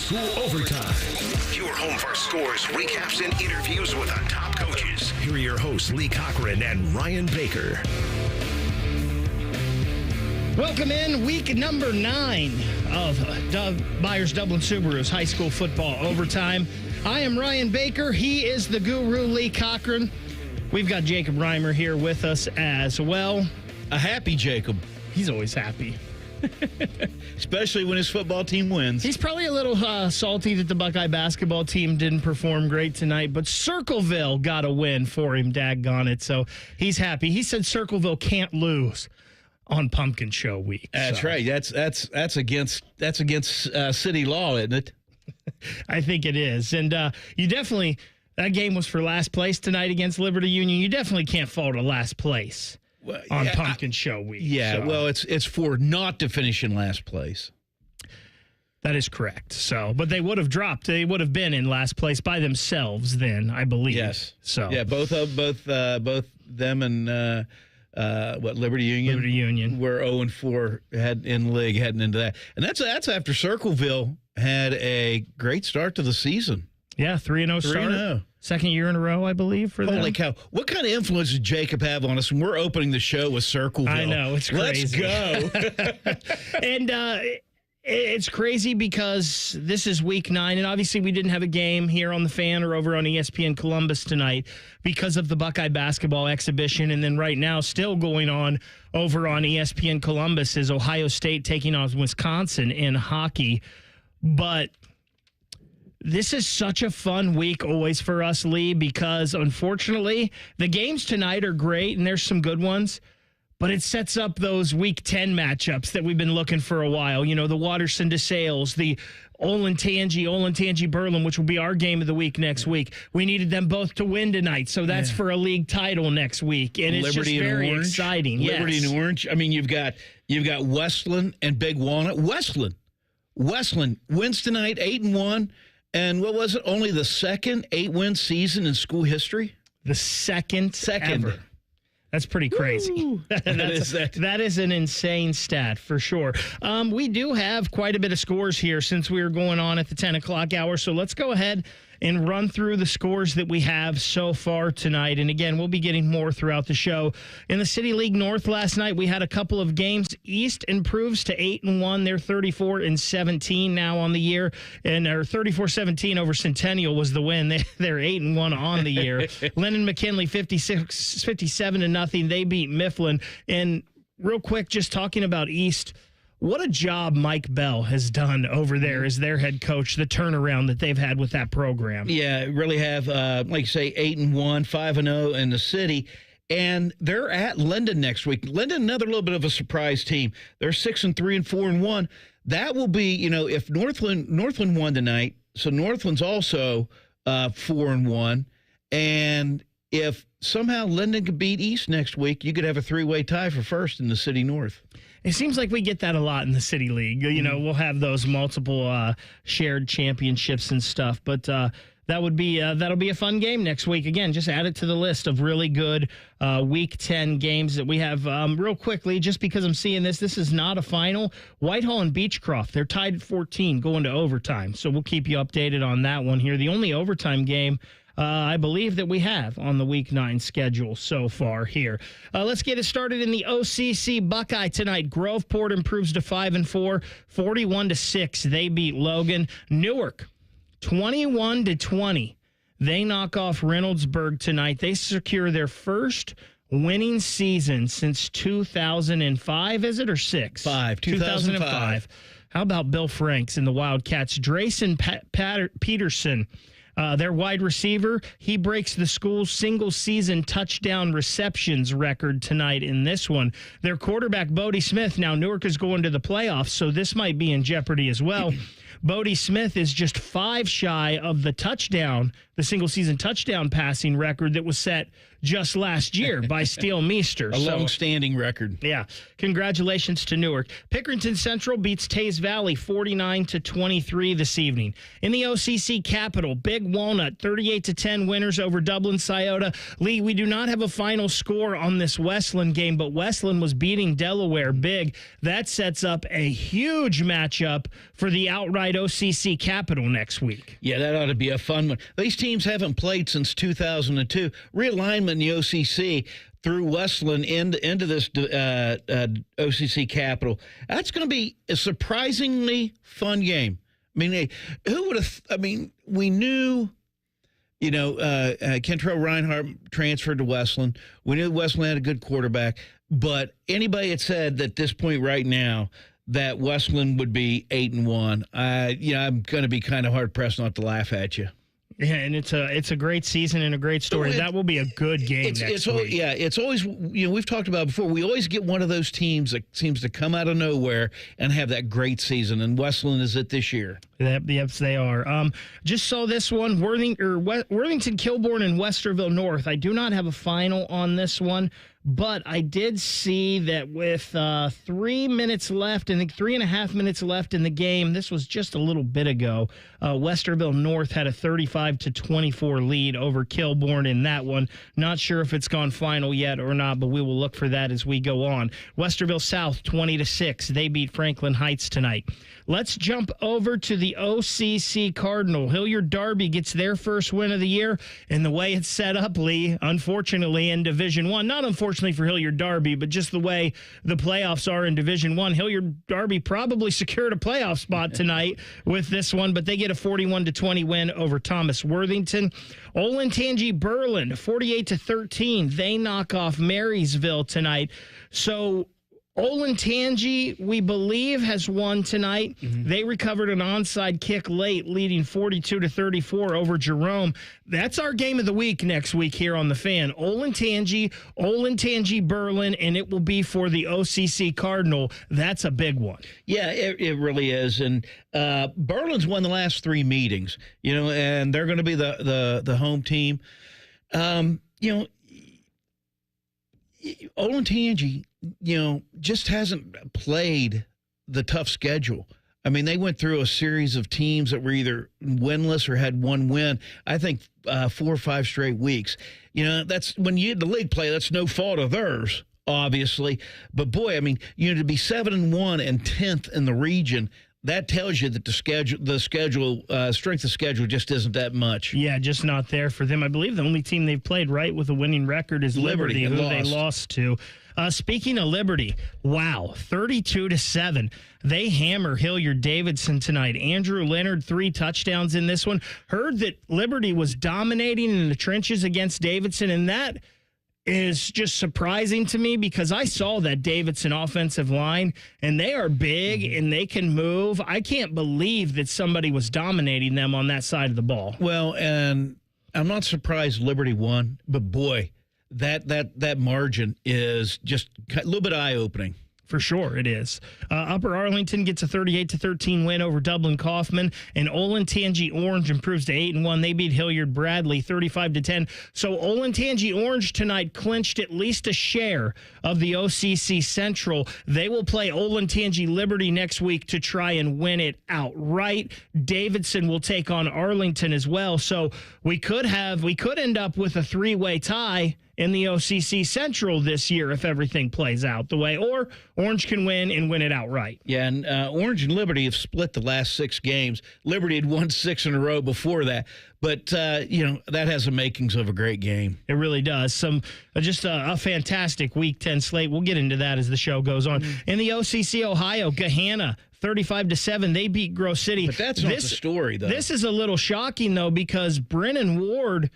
school overtime. Your home for scores, recaps, and interviews with the top coaches. Here are your hosts, Lee Cochran and Ryan Baker. Welcome in week number 9 of Myers Dublin Subaru's high school football overtime. I am Ryan Baker. He is the guru, Lee Cochran. We've got Jacob Reimer here with us as well. A happy Jacob. He's always happy. Especially when his football team wins. He's probably a little salty that the Buckeye basketball team didn't perform great tonight, but Circleville got a win for him, daggone it. So he's happy. He said Circleville can't lose on Pumpkin Show week. That's right. That's against city law, isn't it? I think it is. And you definitely, that game was for last place tonight against Liberty Union. You definitely can't fall to last place on Pumpkin Show week. Yeah, so. well, it's for not to finish in last place. That is correct. So, but they would have dropped. They would have been in last place by themselves then, I believe. Yes. So yeah, both them and Liberty Union were 0-4 in league heading into that, and that's after Circleville had a great start to the season. Yeah, 3-0 start. 3-0. Second year in a row, I believe, for them. Holy cow. What kind of influence did Jacob have on us when we're opening the show with Circleville? I know, it's crazy. Let's go. And it's crazy because this is week 9, and obviously we didn't have a game here on the Fan or over on ESPN Columbus tonight because of the Buckeye basketball exhibition, and then right now still going on over on ESPN Columbus is Ohio State taking on Wisconsin in hockey. But this is such a fun week always for us, Lee, because unfortunately the games tonight are great and there's some good ones, but it sets up those week 10 matchups that we've been looking for a while. You know, the Waterston DeSales, the Olentangy Berlin, which will be our game of the week next week. We needed them both to win tonight, so that's for a league title next week, and it's Liberty just very exciting. Liberty and Orange. I mean, you've got Westland and Big Walnut. Westland wins tonight, 8-1. And what was it? Only the second 8-win season in school history? The second ever. That's pretty crazy. That is an insane stat for sure. We do have quite a bit of scores here since we were going on at the 10 o'clock hour. So let's go ahead and run through the scores that we have so far tonight. And again, we'll be getting more throughout the show. In the City League North last night, we had a couple of games. East improves to 8-1. They're 34-17 now on the year. And their 34-17 over Centennial was the win. They're 8-1 on the year. Lennon McKinley 57-0. They beat Mifflin. And real quick, just talking about East, what a job Mike Bell has done over there as their head coach, the turnaround that they've had with that program. Yeah, really have, like you say, 8-1, 5-0 in the city. And they're at Linden next week. Linden, another little bit of a surprise team. They're 6-3 and 4-1. That will be, if Northland won tonight, so Northland's also 4-1. And if somehow Linden could beat East next week, you could have a 3-way tie for first in the City North. It seems like we get that a lot in the City League. We'll have those multiple shared championships and stuff. But that'll be a fun game next week. Again, just add it to the list of really good Week 10 games that we have. Real quickly, just because I'm seeing this is not a final. Whitehall and Beechcroft, they're tied at 14 going to overtime. So we'll keep you updated on that one here. The only overtime game I believe that we have on the Week 9 schedule so far here. Let's get it started in the OCC Buckeye tonight. Groveport improves to 5-4, 41-6. They beat Logan. Newark, 21-20. They knock off Reynoldsburg tonight. They secure their first winning season since 2005, is it, or 6? 2005. How about Bill Franks and the Wildcats? Drayson Peterson, their wide receiver, he breaks the school's single-season touchdown receptions record tonight in this one. Their quarterback, Bodie Smith, now Newark is going to the playoffs, so this might be in jeopardy as well. Bodie Smith is just 5 shy of the single-season touchdown passing record that was set just last year by Steele Meester. A long-standing record. Yeah. Congratulations to Newark. Pickerington Central beats Taze Valley 49-23 this evening. In the OCC Capital, Big Walnut 38-10 winners over Dublin Scioto. Lee, we do not have a final score on this Westland game, but Westland was beating Delaware big. That sets up a huge matchup for the outright ride OCC Capital next week. Yeah, that ought to be a fun one. These teams haven't played since 2002. Realignment in the OCC through Westland into this OCC Capital. That's going to be a surprisingly fun game. I mean, who would have? I mean, we knew, Kentrell Reinhardt transferred to Westland. We knew Westland had a good quarterback, but anybody had said at this point right now that Westland would be 8-1. I'm going to be kind of hard pressed not to laugh at you. Yeah, and it's a great season and a great story. That will be a good game next week. Yeah, it's always, we've talked about it before. We always get one of those teams that seems to come out of nowhere and have that great season, and Westland is it this year. Yes, they are. Just saw this one, Worthington, Kilbourne, and Westerville North. I do not have a final on this one, but I did see that with 3 minutes left, I think 3.5 minutes left in the game, this was just a little bit ago, Westerville North had a 35-24 lead over Kilbourne in that one. Not sure if it's gone final yet or not, but we will look for that as we go on. Westerville South 20-6. They beat Franklin Heights tonight. Let's jump over to the OCC Cardinal. Hilliard Derby gets their first win of the year, and the way it's set up, Lee, unfortunately in Division I, not unfortunately for Hilliard Derby, but just the way the playoffs are in Division I, Hilliard Derby probably secured a playoff spot tonight with this one, but they get a 41-20 win over Thomas Worthington. Olentangy Berlin, 48-13. They knock off Marysville tonight. So Olentangy, we believe, has won tonight. Mm-hmm. They recovered an onside kick late, leading 42-34 over Jerome. That's our game of the week next week here on The Fan. Olentangy, Berlin, and it will be for the OCC Cardinal. That's a big one. Yeah, it really is. And Berlin's won the last 3 meetings, and they're going to be the home team. Olentangy, just hasn't played the tough schedule. I mean, they went through a series of teams that were either winless or had one win, I think 4 or 5 straight weeks. That's when you get the league play, that's no fault of theirs, obviously. But boy, I mean, to be 7-1 and 10th in the region, that tells you that the strength of schedule just isn't that much. Yeah, just not there for them. I believe the only team they've played right with a winning record is Liberty who they lost to. Speaking of Liberty, wow, 32-7. They hammer Hilliard Davidson tonight. Andrew Leonard, 3 touchdowns in this one. Heard that Liberty was dominating in the trenches against Davidson, and that is just surprising to me because I saw that Davidson offensive line, and they are big and they can move. I can't believe that somebody was dominating them on that side of the ball. Well, and I'm not surprised Liberty won, but boy, that margin is just a little bit eye-opening. For sure, it is. Upper Arlington gets a 38-13 win over Dublin Kaufman, and Olentangy Orange improves to 8-1. They beat Hilliard Bradley 35-10. So Olentangy Orange tonight clinched at least a share of the OCC Central. They will play Olentangy Liberty next week to try and win it outright. Davidson will take on Arlington as well. So we could end up with a 3-way tie in the OCC Central this year if everything plays out the way, or Orange can win and win it outright. Yeah, and Orange and Liberty have split the last 6 games. Liberty had won 6 in a row before that, but that has the makings of a great game. It really does. Just a fantastic Week 10 slate. We'll get into that as the show goes on. In the OCC Ohio, Gahanna 35-7. They beat Grove City. But that's not the story, though. This is a little shocking, though, because Brennan Ward,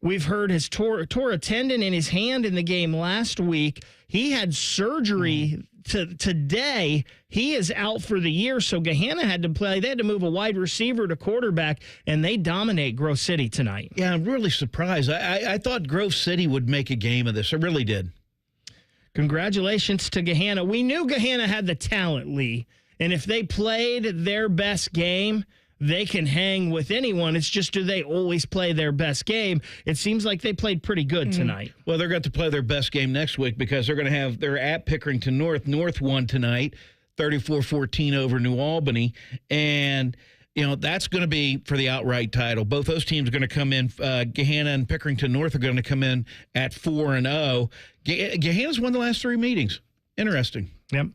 we've heard, has tore a tendon in his hand in the game last week. He had surgery today. He is out for the year, so Gahanna had to play. They had to move a wide receiver to quarterback, and they dominate Grove City tonight. Yeah, I'm really surprised. I thought Grove City would make a game of this. I really did. Congratulations to Gahanna. We knew Gahanna had the talent, Lee. And if they played their best game, they can hang with anyone. It's just, do they always play their best game? It seems like they played pretty good tonight. Well, they're going to play their best game next week because they're at Pickerington North. North won tonight, 34-14 over New Albany. And, that's going to be for the outright title. Both those teams are going to come in. Gahanna and Pickerington North are going to come in at 4-0. Gahanna's won the last 3 meetings. Interesting. Yep.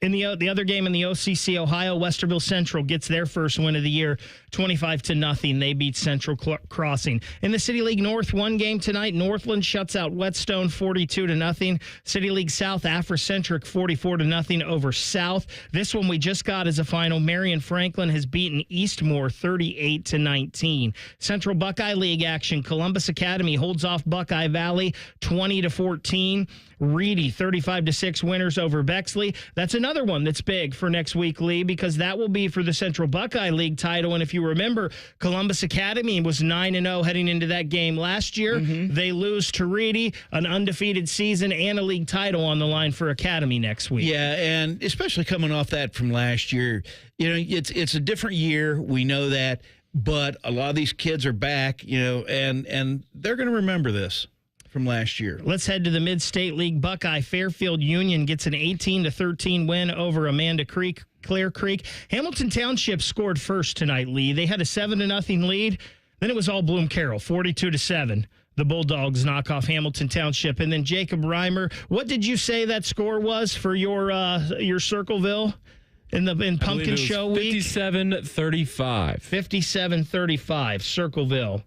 In the other game in the OCC, Ohio, Westerville Central gets their first win of the year, 25-0. They beat Central Crossing. In the City League North, one game tonight, Northland shuts out Whetstone 42-0. City League South, Afrocentric 44-0 over South. This one we just got as a final. Marion Franklin has beaten Eastmore 38-19. Central Buckeye League action, Columbus Academy holds off Buckeye Valley 20-14. Reedy 35-6 winners over Bexley. That's another one that's big for next week, Lee, because that will be for the Central Buckeye League title. And if you remember, Columbus Academy was 9-0 heading into that game last year. They lose to Reedy, an undefeated season and a league title on the line for Academy next week. Yeah, and especially coming off that from last year, it's a different year. We know that, but a lot of these kids are back, and they're going to remember this from last year. Let's head to the Mid-State League. Buckeye Fairfield Union gets an 18-13 win over Clear Creek. Hamilton Township scored first tonight, Lee. They had a 7-0 lead. Then it was all Bloom Carroll, 42-7. The Bulldogs knock off Hamilton Township. And then Jacob Reimer, what did you say that score was for your Circleville in Pumpkin Show Week? 57-35. 57-35, Circleville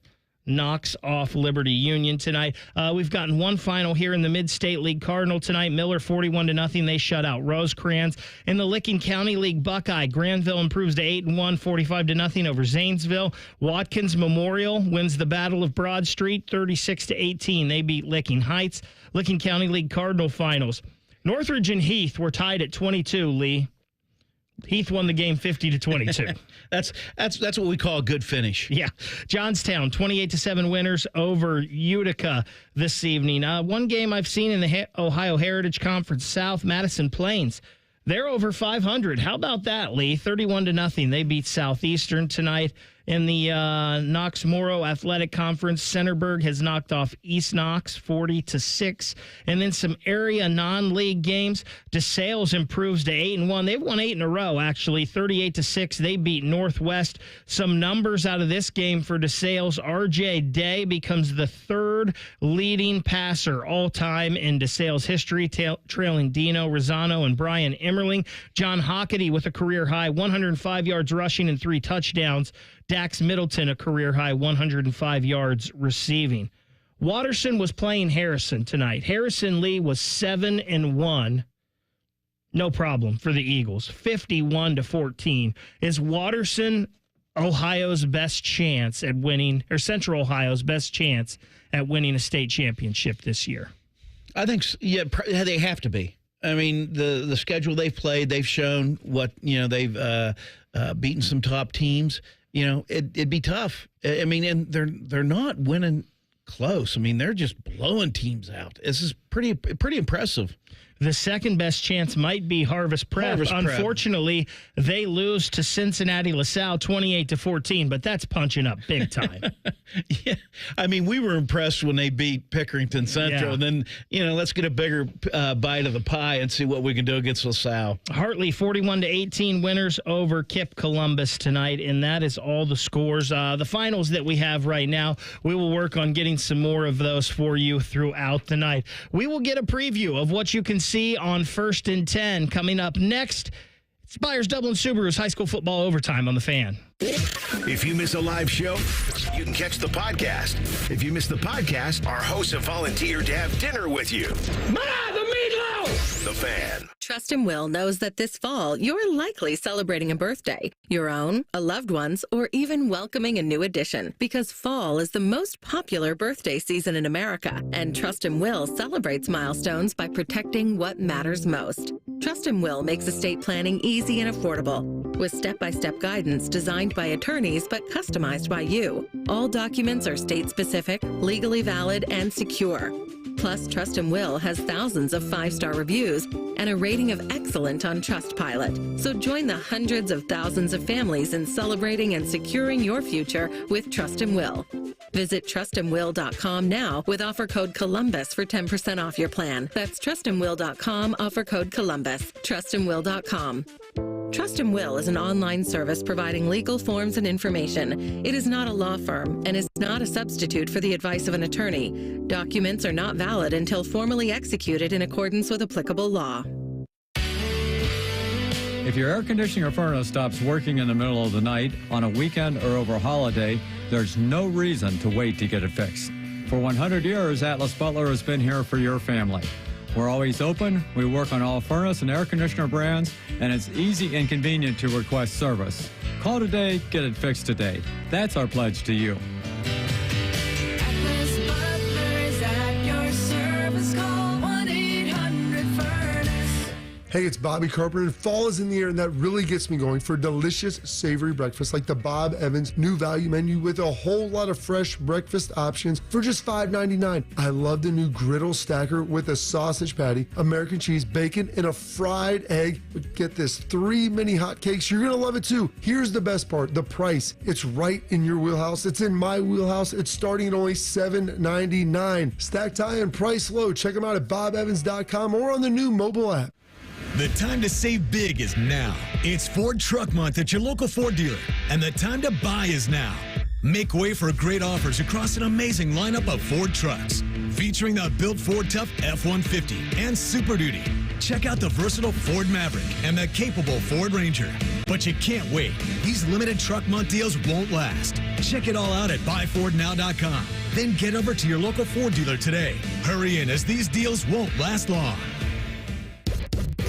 knocks off Liberty Union tonight. We've gotten one final here in the Mid-State League Cardinal tonight. Miller 41-0. They shut out Rosecrans. In the Licking County League Buckeye, Granville improves to 8-1, 45-0 over Zanesville. Watkins Memorial wins the Battle of Broad Street 36-18. They beat Licking Heights. Licking County League Cardinal finals. Northridge and Heath were tied at 22, Lee. Heath won the game 50-22. That's what we call a good finish. Yeah. Johnstown, 28-7 winners over Utica this evening. One game I've seen in the Ohio Heritage Conference South, Madison Plains. They're over 500. How about that, Lee? 31-0. They beat Southeastern tonight. In the Knox-Morrow Athletic Conference, Centerburg has knocked off East Knox 40-6. And then some area non-league games. DeSales improves to 8-1. They've won 8 in a row, actually, 38-6. They beat Northwest. Some numbers out of this game for DeSales. R.J. Day becomes the third leading passer all-time in DeSales history, trailing Dino Rosano and Brian Emmerling. John Hockety with a career-high 105 yards rushing and 3 touchdowns. Dax Middleton, a career-high 105 yards receiving. Watterson was playing Harrison tonight. Harrison Lee was 7-1. No problem for the Eagles. 51-14. Is Watterson Ohio's best chance at winning, or Central Ohio's best chance at winning a state championship this year? I think, yeah, they have to be. I mean, the schedule they've played, they've shown what, they've beaten some top teams. It'd be tough. I mean, and they're not winning close. I mean, they're just blowing teams out. This is pretty impressive. The second best chance might be Harvest Prep. Unfortunately, they lose to Cincinnati LaSalle 28-14, but that's punching up big time. Yeah. I mean, we were impressed when they beat Pickerington Central. Yeah. And then, let's get a bigger bite of the pie and see what we can do against LaSalle. Hartley 41-18 winners over Kip Columbus tonight, and that is all the scores. The finals that we have right now, we will work on getting some more of those for you throughout the night. We will get a preview of what you can see on 1st and 10 coming up next. It's Byers Dublin Subaru's high school football overtime on the Fan. If you miss a live show, you can catch the podcast. If you miss the podcast, our hosts have volunteered to have dinner with you. The meatloaf! The Fan. Trust and Will knows that this fall, you're likely celebrating a birthday, your own, a loved one's, or even welcoming a new addition, because fall is the most popular birthday season in America, and Trust and Will celebrates milestones by protecting what matters most. Trust and Will makes estate planning easy and affordable, with step-by-step guidance designed by attorneys but customized by you. All documents are state-specific, legally valid, and secure. Plus, Trust and Will has thousands of 5-star reviews and a rating of excellent on Trustpilot. So join the hundreds of thousands of families in celebrating and securing your future with Trust and Will. Visit trustandwill.com now with offer code Columbus for 10% off your plan. That's trustandwill.com, offer code Columbus. Trustandwill.com. Trust and Will is an online service providing legal forms and information. It is not a law firm and is not a substitute for the advice of an attorney. Documents are not valid until formally executed in accordance with applicable law. If your air conditioning or furnace stops working in the middle of the night, on a weekend, or over a holiday, there's no reason to wait to get it fixed. For 100 years, Atlas Butler has been here for your family. We're always open, we work on all furnace and air conditioner brands, and it's easy and convenient to request service. Call today, get it fixed today. That's our pledge to you. Atlas Butler is at your service. Call 1-800-FURNACE. Hey, it's Bobby Carpenter. Fall is in the air, and that really gets me going for delicious, savory breakfast like the Bob Evans new value menu with a whole lot of fresh breakfast options for just $5.99. I love the new griddle stacker with a sausage patty, American cheese, bacon, and a fried egg. But get this, 3 mini hot cakes. You're going to love it too. Here's the best part, the price. It's right in your wheelhouse. It's in my wheelhouse. It's starting at only $7.99. Stacked high and price low. Check them out at bobevans.com or on the new mobile app. The time to save big is now. It's Ford Truck Month at your local Ford dealer, and the time to buy is now. Make way for great offers across an amazing lineup of Ford trucks, featuring the built Ford Tough F-150 and Super Duty. Check out the versatile Ford Maverick and the capable Ford Ranger. But you can't wait. These limited Truck Month deals won't last. Check it all out at buyfordnow.com. Then get over to your local Ford dealer today. Hurry in, as these deals won't last long.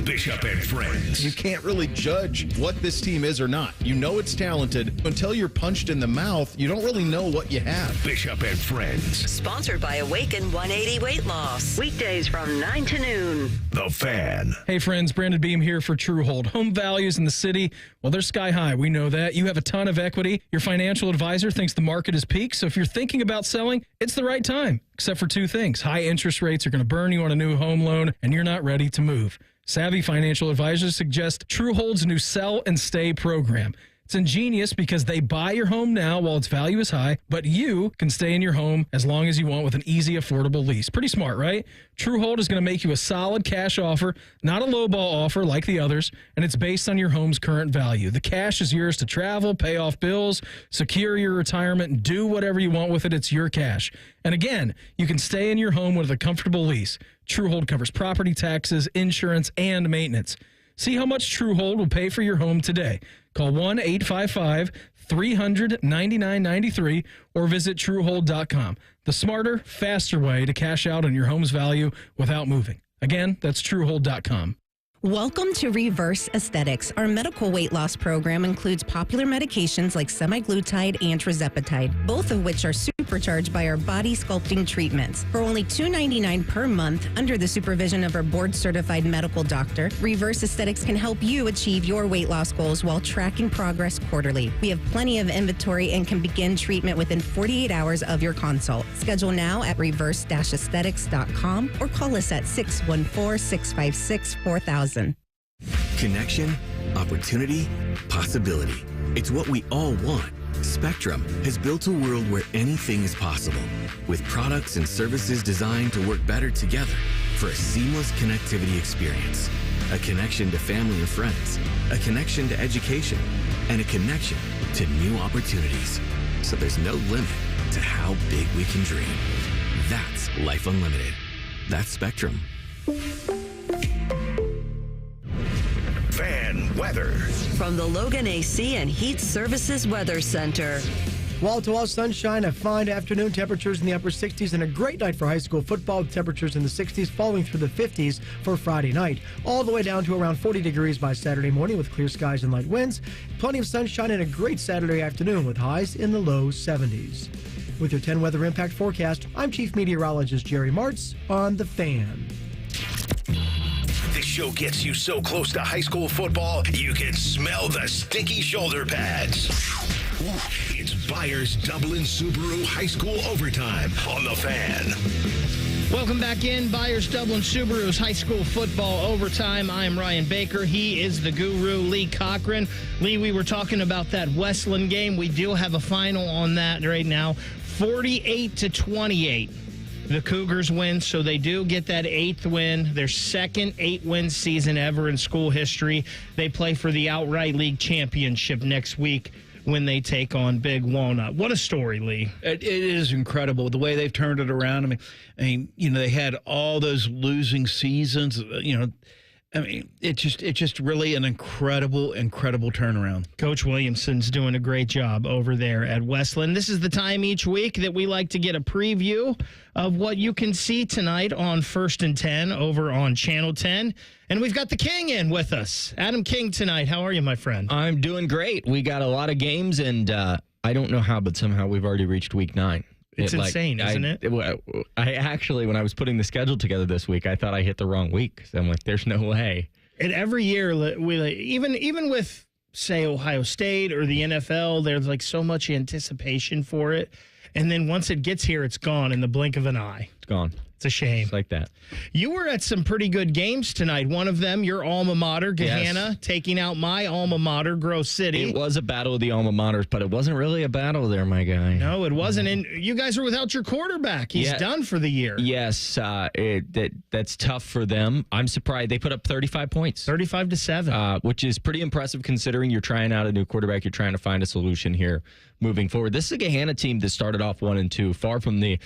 Bishop and Friends. You can't really judge what this team is or not. You know it's talented. Until you're punched in the mouth, you don't really know what you have. Bishop and Friends. Sponsored by Awaken 180 Weight Loss. Weekdays from 9 to noon. The Fan. Hey friends, Brandon Beam here for Truehold. Home values in the city, well, they're sky high. We know that. You have a ton of equity. Your financial advisor thinks the market is peaked. So if you're thinking about selling, it's the right time. Except for 2 things. High interest rates are going to burn you on a new home loan, and you're not ready to move. Savvy financial advisors suggest Truehold's new Sell and Stay program. It's ingenious because they buy your home now while its value is high, but you can stay in your home as long as you want with an easy, affordable lease. Pretty smart, right? Truehold is going to make you a solid cash offer, not a lowball offer like the others, and it's based on your home's current value. The cash is yours to travel, pay off bills, secure your retirement, and do whatever you want with it. It's your cash. And again, you can stay in your home with a comfortable lease. Truehold covers property taxes, insurance, and maintenance. See how much Truehold will pay for your home today. Call 1-855-300-9993 or visit Truehold.com. The smarter, faster way to cash out on your home's value without moving. Again, that's Truehold.com. Welcome to Reverse Aesthetics. Our medical weight loss program includes popular medications like semaglutide and tirzepatide, both of which are supercharged by our body sculpting treatments. For only $2.99 per month, under the supervision of our board-certified medical doctor, Reverse Aesthetics can help you achieve your weight loss goals while tracking progress quarterly. We have plenty of inventory and can begin treatment within 48 hours of your consult. Schedule now at reverse-aesthetics.com or call us at 614-656-4000. Connection, opportunity, possibility. It's what we all want. Spectrum has built a world where anything is possible, with products and services designed to work better together for a seamless connectivity experience. A connection to family and friends, a connection to education, and a connection to new opportunities. So there's no limit to how big we can dream. That's Life Unlimited. That's Spectrum. Fan weather. From the Logan AC and Heat Services Weather Center. Wall-to-wall sunshine, a fine afternoon, temperatures in the upper 60s, and a great night for high school football, temperatures in the 60s, falling through the 50s for Friday night, all the way down to around 40 degrees by Saturday morning with clear skies and light winds. Plenty of sunshine and a great Saturday afternoon with highs in the low 70s. With your 10 weather impact forecast, I'm Chief Meteorologist Jerry Martz on The Fan. This show gets you so close to high school football, you can smell the stinky shoulder pads. It's Byers Dublin Subaru High School Overtime on The Fan. Welcome back in. Byers Dublin Subaru's High School Football Overtime. I am Ryan Baker. He is the guru, Lee Cochran. Lee, we were talking about that Westland game. We do have a final on that right now. 48-28. The Cougars win, so they do get that 8th win, their second 8-win season ever in school history. They play for the outright league championship next week when they take on Big Walnut. What a story, Lee. It is incredible the way they've turned it around. I mean, they had all those losing seasons, I mean, it's just really an incredible turnaround. Coach Williamson's doing a great job over there at Westland. This is the time each week that we like to get a preview of what you can see tonight on First and 10 over on Channel 10. And we've got the King in with us. Adam King tonight. How are you, my friend? I'm doing great. We got a lot of games, and I don't know how, but somehow we've already reached week 9. It's insane, isn't it? I actually, when I was putting the schedule together this week, I thought I hit the wrong week. So I'm like, there's no way. And every year, even with, say, Ohio State or the NFL, there's like so much anticipation for it. And then once it gets here, it's gone in the blink of an eye. It's gone. It's a shame. It's like that. You were at some pretty good games tonight. One of them, your alma mater, Gahanna, taking out my alma mater, Grove City. It was a battle of the alma maters, but it wasn't really a battle there, my guy. No, it wasn't. And you guys are without your quarterback. He's done for the year. Yes, that's tough for them. I'm surprised. They put up 35 points. 35-7. Which is pretty impressive considering you're trying out a new quarterback. You're trying to find a solution here moving forward. This is a Gahanna team that started off 1-2, far from the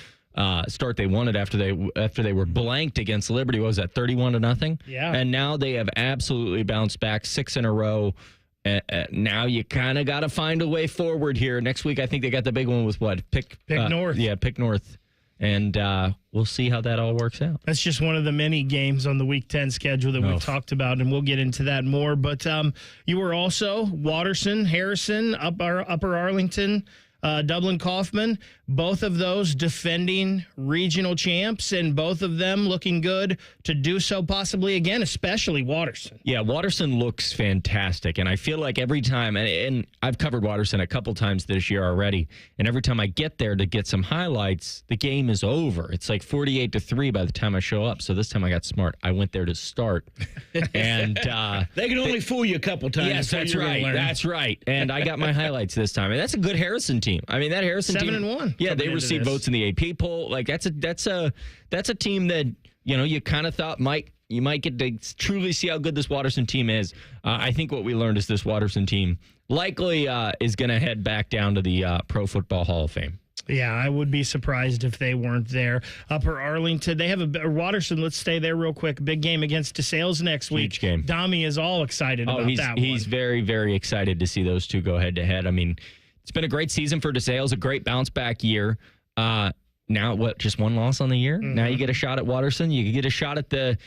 start they wanted after they were blanked against Liberty. What was that, 31-0? Yeah. And now they have absolutely bounced back 6 in a row. Now you kind of got to find a way forward here. Next week, I think they got the big one with what? Pick North. Yeah, Pick North. And we'll see how that all works out. That's just one of the many games on the Week 10 schedule that we've talked about, and we'll get into that more. But you were also Watterson, Harrison, Upper Arlington, Dublin Kaufman, both of those defending regional champs, and both of them looking good to do so possibly again, especially Watterson. Yeah, Watterson looks fantastic, and I feel like every time, and I've covered Watterson a couple times this year already, and every time I get there to get some highlights, the game is over. It's like 48-3 by the time I show up, so this time I got smart. I went there to start, and they can only fool you a couple times. Yes, that's right. That's right. And I got my highlights this time, and that's a good Harrison team. I mean, that Harrison 7-1. Yeah, they received votes in the AP poll. Like that's a team that you kind of thought you might get to truly see how good this Watterson team is. I think what we learned is this Watterson team likely is going to head back down to the Pro Football Hall of Fame. Yeah, I would be surprised if they weren't there. Upper Arlington, they have Watterson. Let's stay there real quick. Big game against DeSales next week. Huge game. Dami is all excited about that one. He's very, very excited to see those two go head to head. I mean, it's been a great season for DeSales, a great bounce back year. Now, just one loss on the year? Mm-hmm. Now you get a shot at Watterson. You get a shot at the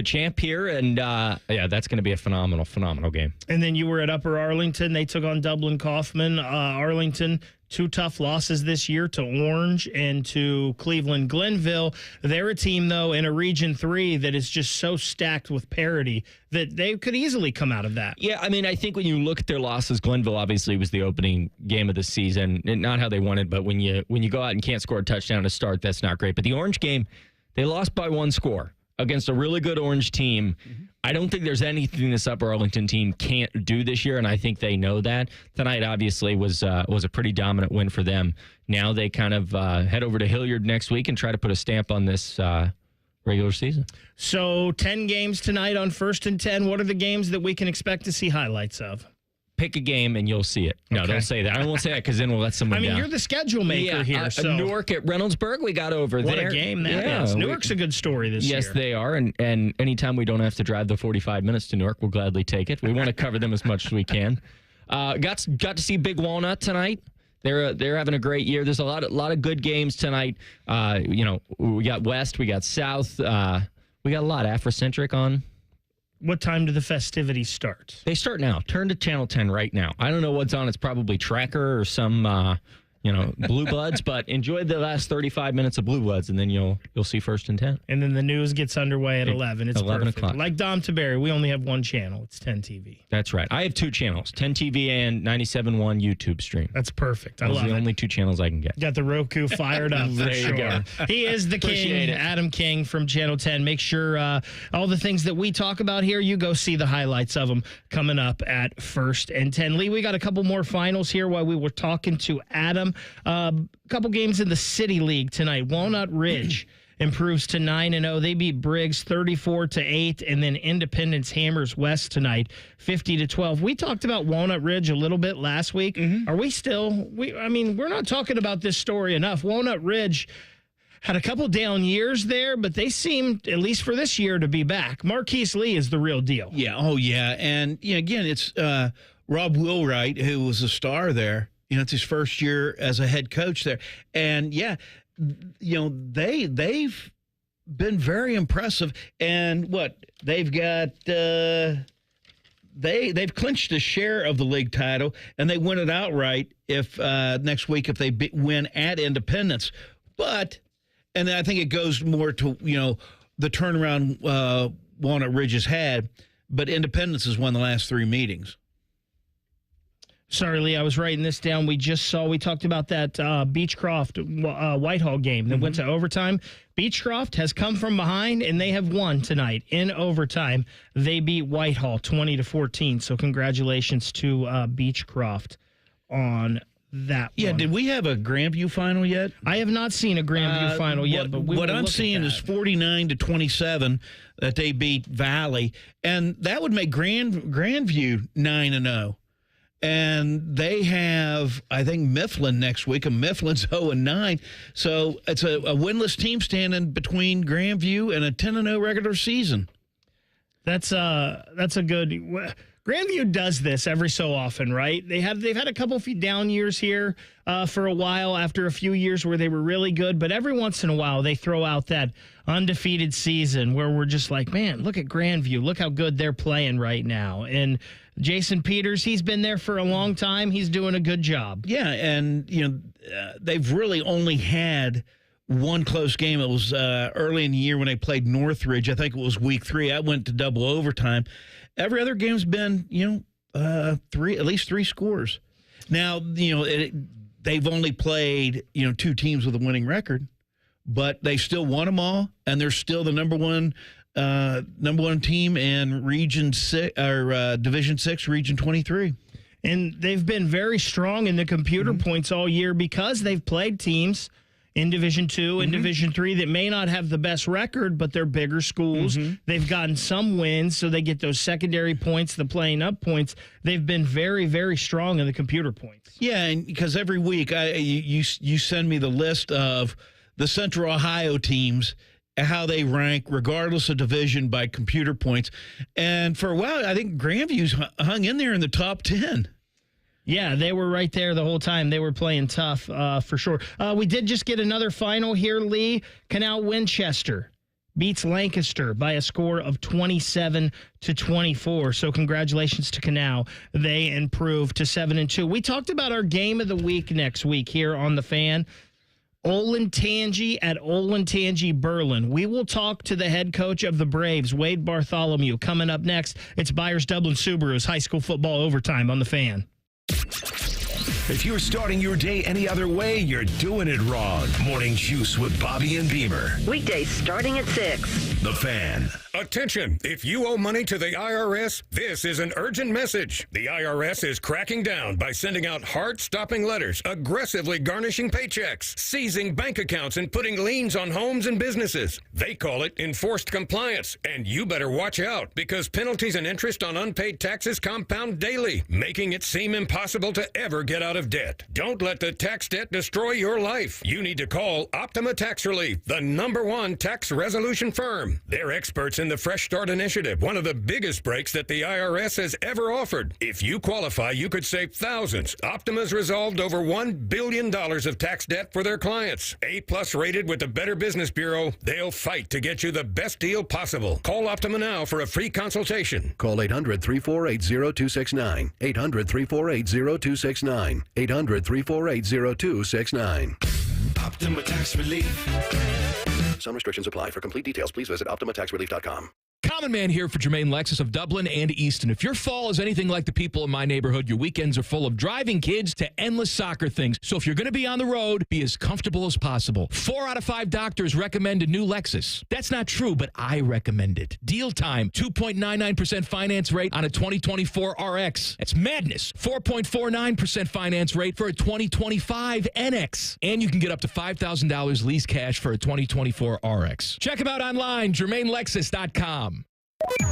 champ here, and that's going to be a phenomenal game. And then you were at Upper Arlington. They took on Dublin Kaufman. Arlington, 2 tough losses this year to Orange and to Cleveland Glenville. They're a team, though, in a Region 3 that is just so stacked with parity that they could easily come out of that. Yeah, I mean, I think when you look at their losses, Glenville obviously was the opening game of the season. Not how they wanted, but when you go out and can't score a touchdown to start, that's not great. But the Orange game, they lost by 1 score against a really good Orange team. Mm-hmm. I don't think there's anything this Upper Arlington team can't do this year, and I think they know that. Tonight, obviously, was a pretty dominant win for them. Now they kind of head over to Hilliard next week and try to put a stamp on this regular season. So 10 games tonight on First and 10. What are the games that we can expect to see highlights of? Pick a game and you'll see it. No, Don't say that. I won't say that because then we'll let someone down. You're the schedule maker here. So Newark at Reynoldsburg, we got over there. What a game that is. Newark's a good story this year. Yes, they are. And anytime we don't have to drive the 45 minutes to Newark, we'll gladly take it. We want to cover them as much as we can. Got to see Big Walnut tonight. They're having a great year. There's a lot of good games tonight. We got West, we got South. We got a lot. Afrocentric on. What time do the festivities start? They start now. Turn to Channel 10 right now. I don't know what's on. It's probably Tracker or some, Blue Bloods. But enjoy the last 35 minutes of Blue Bloods, and then you'll see First and 10. And then the news gets underway at 11. It's 11 perfect. o'clock. Like Dom Taberry, we only have one channel. It's 10 TV. That's right. I have 2 channels, 10 TV and 97.1 YouTube stream. That's perfect. I love it. Those are the only 2 channels I can get. Got the Roku fired up for There sure. you go. He is the king, Adam King from Channel 10. Make sure all the things that we talk about here, you go see the highlights of them coming up at First and 10. Lee, we got a couple more finals here while we were talking to Adam. Couple games in the City League tonight. Walnut Ridge improves to 9-0. They beat Briggs 34-8, and then Independence hammers West tonight 50-12. We talked about Walnut Ridge a little bit last week. Mm-hmm. Are we still? We're not talking about this story enough. Walnut Ridge had a couple down years there, but they seem, at least for this year, to be back. Marquise Lee is the real deal. Yeah. Oh, yeah. And again, it's Rob Wheelwright, who was a star there. It's his first year as a head coach there. And, yeah, they've been very impressive. And they've got they've clinched a share of the league title, and they win it outright if next week if they win at Independence. And I think it goes more to the turnaround Walnut Ridge has had, but Independence has won the last 3 meetings. Sorry, Lee, I was writing this down. We talked about that Beechcroft Whitehall game that went to overtime. Beechcroft has come from behind, and they have won tonight in overtime. They beat Whitehall 20-14, so congratulations to Beechcroft on that one. Did we have a Grandview final yet? I have not seen a Grandview final yet, but what I'm seeing is 49-27 that they beat Valley, and that would make Grandview 9-0. And they have, I think, Mifflin next week, and Mifflin's 0-9. So it's a winless team standing between Grandview and a 10-0 regular season. That's a good. Grandview does this every so often, right? They've had a couple few down years here for a while after a few years where they were really good, but every once in a while they throw out that undefeated season where we're just like, man, look at Grandview, look how good they're playing right now. And Jason Peters, he's been there for a long time. He's doing a good job. Yeah, and they've really only had one close game. It was early in the year when they played Northridge. I think it was week 3. That went to double overtime. Every other game's been, at least 3 scores. Now, they've only played, 2 teams with a winning record, but they still won them all, and they're still the number one team in Region 6 or Division 6, Region 23. And they've been very strong in the computer points all year because they've played teams in Division 2 and Division 3 that may not have the best record, but they're bigger schools. They've gotten some wins, so they get those secondary points, the playing up points. They've been very, very strong in the computer points. Yeah, and because every week you send me the list of the Central Ohio teams, how they rank regardless of division by computer points. And for a while, I think Grandview's hung in there in the top 10. Yeah, they were right there the whole time. They were playing tough for sure. We did just get another final here, Lee. Canal Winchester beats Lancaster by a score of 27-24. So congratulations to Canal. They improved to 7-2. We talked about our game of the week next week here on The Fan. Olentangy at Olentangy Berlin. We will talk to the head coach of the Braves, Wade Bartholomew, coming up next. It's Byers Dublin Subaru's high school football overtime on The Fan. If you're starting your day any other way, you're doing it wrong. Morning Juice with Bobby and Beamer. Weekdays starting at 6. The Fan. Attention, if you owe money to the IRS, this is an urgent message. The IRS is cracking down by sending out heart-stopping letters, aggressively garnishing paychecks, seizing bank accounts, and putting liens on homes and businesses. They call it enforced compliance, and you better watch out because penalties and interest on unpaid taxes compound daily, making it seem impossible to ever get out of debt. Don't let the tax debt destroy your life. You need to call Optima Tax Relief, the #1 tax resolution firm. They're experts in the Fresh Start Initiative, one of the biggest breaks that the IRS has ever offered. If you qualify, you could save thousands. Optima's resolved over $1 billion of tax debt for their clients. A+ rated with the Better Business Bureau, they'll fight to get you the best deal possible. Call Optima now for a free consultation. Call 800-348-0269. 800-348-0269. 800-348-0269. Optima Tax Relief. Some restrictions apply. For complete details, please visit OptimaTaxRelief.com. Common Man here for Jermaine Lexus of Dublin and Easton. If your fall is anything like the people in my neighborhood, your weekends are full of driving kids to endless soccer things. So if you're going to be on the road, be as comfortable as possible. 4 out of 5 doctors recommend a new Lexus. That's not true, but I recommend it. Deal time, 2.99% finance rate on a 2024 RX. That's madness. 4.49% finance rate for a 2025 NX. And you can get up to $5,000 lease cash for a 2024 RX. Check them out online, JermaineLexus.com.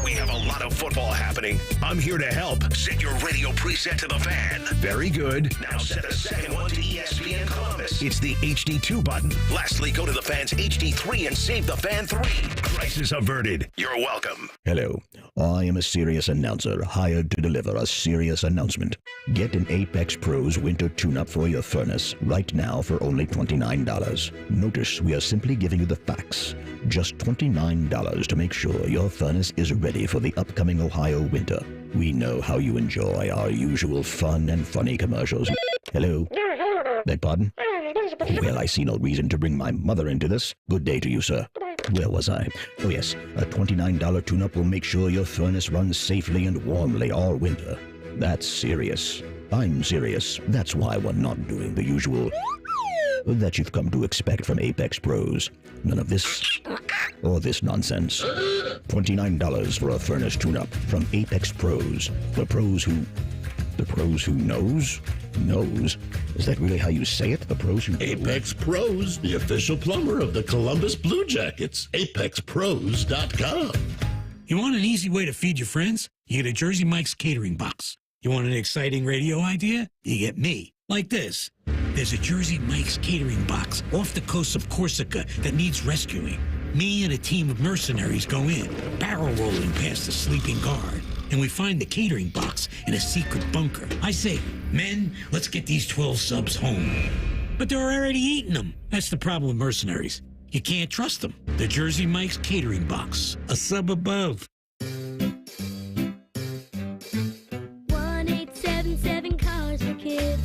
We have a lot of football happening. I'm here to help. Set your radio preset to The Fan. Very good. Now set a second one to ESPN Columbus. It's the HD2 button. Lastly, go to the Fan's HD3 and save the Fan 3. Crisis averted. You're welcome. Hello, I am a serious announcer hired to deliver a serious announcement. Get an Apex Pros winter tune-up for your furnace right now for only $29. Notice we are simply giving you the facts. Just $29 to make sure your furnace is ready for the upcoming Ohio winter. We know how you enjoy our usual fun and funny commercials. Hello? Beg pardon? Well, I see no reason to bring my mother into this. Good day to you, sir. Where was I? Oh, yes. A $29 tune-up will make sure your furnace runs safely and warmly all winter. That's serious. I'm serious. That's why we're not doing the usual that you've come to expect from Apex Pros. None of this or this nonsense. $29 for a furnace tune-up from Apex Pros. The pros who knows? Knows? Is that really how you say it? The pros who Apex Pros, the official plumber of the Columbus Blue Jackets. ApexPros.com. You want an easy way to feed your friends? You get a Jersey Mike's catering box. You want an exciting radio idea? You get me. Like this. There's a Jersey Mike's catering box off the coast of Corsica that needs rescuing. Me and a team of mercenaries go in, barrel rolling past the sleeping guard, and we find the catering box in a secret bunker. I say, men, let's get these 12 subs home. But they're already eating them. That's the problem with mercenaries. You can't trust them. The Jersey Mike's catering box, a sub above. 1-877 Cars for Kids.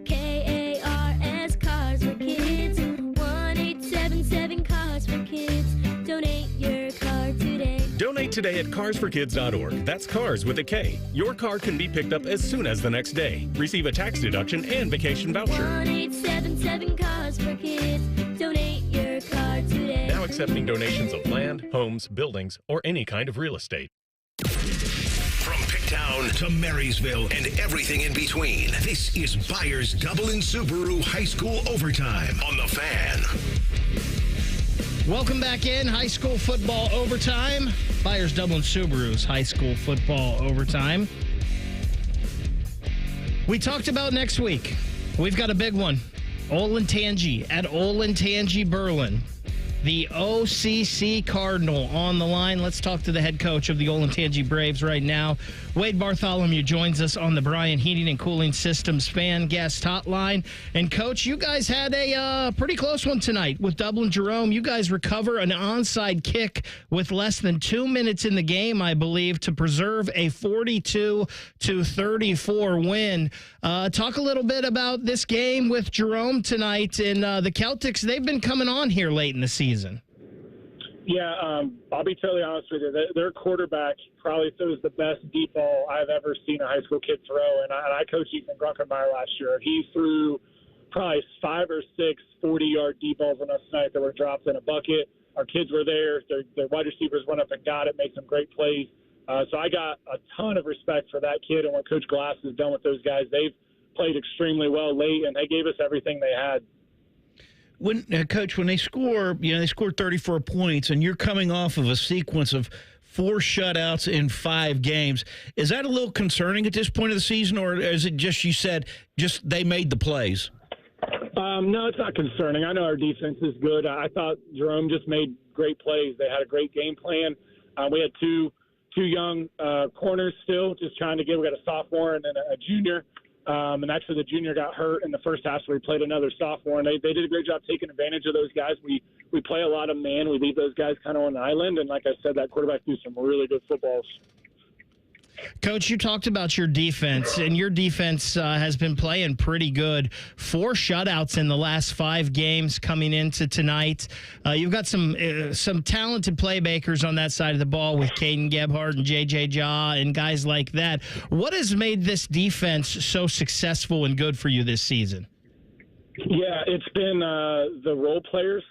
KARS Cars for Kids. 1-877 Cars for Kids. Donate your car today. Donate today at carsforkids.org. That's cars with a K. Your car can be picked up as soon as the next day. Receive a tax deduction and vacation voucher. 1-877 Cars for Kids. Donate your car today. Now accepting donations of land, homes, buildings, or any kind of real estate. From Picktown to Marysville and everything in between, this is Byers Dublin Subaru High School Overtime on the Fan. Welcome back in high school football overtime. Byers Dublin Subaru's high school football overtime. We talked about next week. We've got a big one. Olentangy at Olentangy Berlin. The OCC Cardinal on the line. Let's talk to the head coach of the Olentangy Braves right now. Wade Bartholomew joins us on the Bryan Heating and Cooling Systems fan guest hotline. And, Coach, you guys had a pretty close one tonight with Dublin Jerome. You guys recover an onside kick with less than 2 minutes in the game, I believe, to preserve a 42-34 win. Talk a little bit about this game with Jerome tonight. And the Celtics, they've been coming on here late in the season. Yeah, I'll be totally honest with you. Their quarterback probably throws the best deep ball I've ever seen a high school kid throw. And I coached Ethan Grunkenmeyer last year. He threw probably 5 or 6 40-yard deep balls on us tonight that were dropped in a bucket. Our kids were there. Their wide receivers went up and got it, made some great plays. So I got a ton of respect for that kid. And what Coach Glass has done with those guys, they've played extremely well late, and they gave us everything they had. When Coach, when they score, they scored 34 points, and you're coming off of a sequence of 4 shutouts in 5 games. Is that a little concerning at this point of the season, or is it just just they made the plays? No, it's not concerning. I know our defense is good. I thought Jerome just made great plays. They had a great game plan. We had two young corners still, just trying to get. We got a sophomore and then a junior. And actually, the junior got hurt in the first half, so we played another sophomore, and they did a great job taking advantage of those guys. We play a lot of man. We leave those guys kind of on the island, and like I said, that quarterback threw some really good footballs. Coach, you talked about your defense, and your defense has been playing pretty good. 4 shutouts in the last 5 games coming into tonight. You've got some talented playmakers on that side of the ball with Caden Gebhardt and J.J. Jaw and guys like that. What has made this defense so successful and good for you this season? Yeah, it's been the role players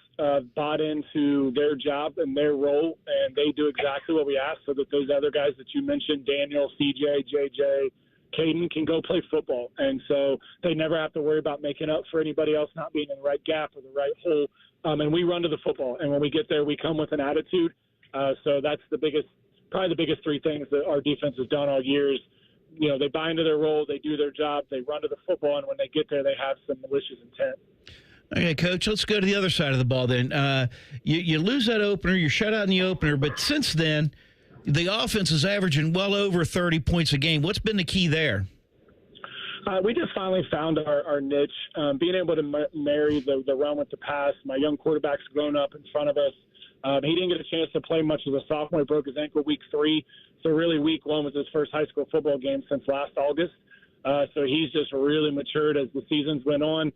bought into their job and their role, and they do exactly what we ask so that those other guys that you mentioned, Daniel, CJ, JJ, Caden, can go play football. And so they never have to worry about making up for anybody else not being in the right gap or the right hole. And we run to the football. And when we get there, we come with an attitude. So that's probably the biggest 3 things that our defense has done all year is, they buy into their role, they do their job, they run to the football, and when they get there, they have some malicious intent. Okay, Coach, let's go to the other side of the ball then. You lose that opener, you're shut out in the opener, but since then, the offense is averaging well over 30 points a game. What's been the key there? We just finally found our niche, being able to marry the run with the pass. My young quarterback's grown up in front of us. He didn't get a chance to play much as a sophomore. He broke his ankle week 3. So really week 1 was his first high school football game since last August. So he's just really matured as the seasons went on.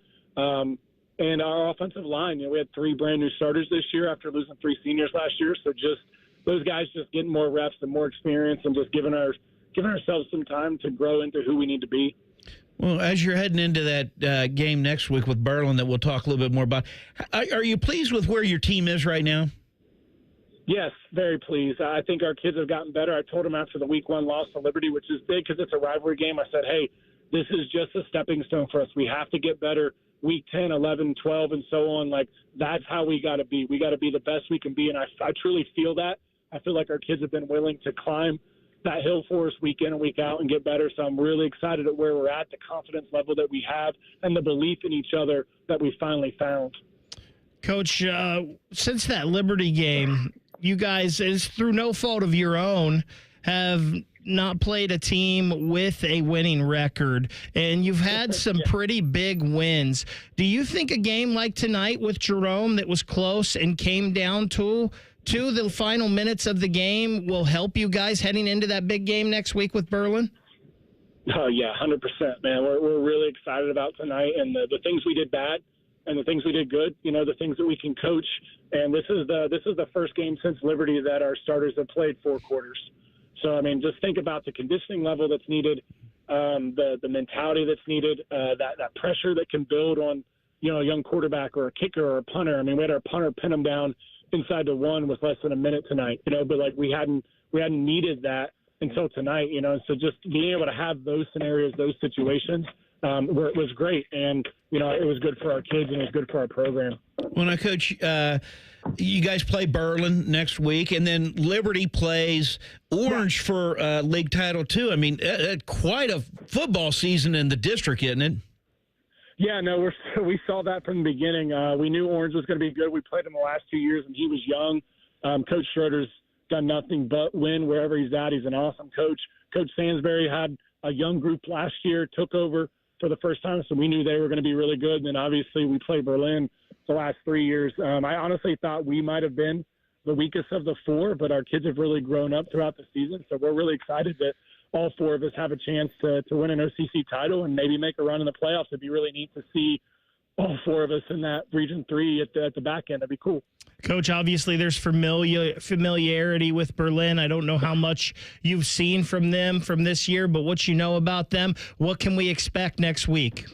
And our offensive line, we had 3 brand new starters this year after losing 3 seniors last year. So just those guys just getting more reps and more experience and just giving ourselves some time to grow into who we need to be. Well, as you're heading into that game next week with Berlin that we'll talk a little bit more about, are you pleased with where your team is right now? Yes, very pleased. I think our kids have gotten better. I told them after the week 1 loss to Liberty, which is big because it's a rivalry game, I said, hey, this is just a stepping stone for us. We have to get better week 10, 11, 12, and so on. Like, that's how we got to be. We got to be the best we can be, and I truly feel that. I feel like our kids have been willing to climb that hill for us week in and week out and get better. So I'm really excited at where we're at, the confidence level that we have, and the belief in each other that we finally found. Coach, since that Liberty game, you guys, is through no fault of your own, have not played a team with a winning record, and you've had some pretty big wins. Do you think a game like tonight with Jerome that was close and came down to the final minutes of the game will help you guys heading into that big game next week with Berlin? Oh, yeah, 100%, man. We're really excited about tonight and the things we did bad and the things we did good, the things that we can coach. And this is the first game since Liberty that our starters have played 4 quarters. So, I mean, just think about the conditioning level that's needed, the mentality that's needed, that pressure that can build on, a young quarterback or a kicker or a punter. I mean, we had our punter pin him down inside the 1 with less than a minute tonight, but like we hadn't needed that until tonight, so just being able to have those scenarios, those situations, where it was great. And, it was good for our kids and it was good for our program. Well, now, Coach, you guys play Berlin next week, and then Liberty plays Orange for league title too. I mean, quite a football season in the district, isn't it? Yeah, no, we saw that from the beginning. We knew Orange was going to be good. We played him the last 2 years, and he was young. Coach Schroeder's done nothing but win wherever he's at. He's an awesome coach. Coach Sansbury had a young group last year, took over for the first time, so we knew they were going to be really good. And then obviously we played Berlin the last 3 years. I honestly thought we might have been the weakest of the 4, but our kids have really grown up throughout the season, so we're really excited that all 4 of us have a chance to win an OCC title and maybe make a run in the playoffs. It'd be really neat to see all 4 of us in that Region 3 at the back end. That'd be cool. Coach, obviously there's familiarity with Berlin. I don't know how much you've seen from them from this year, but what you know about them, what can we expect next week?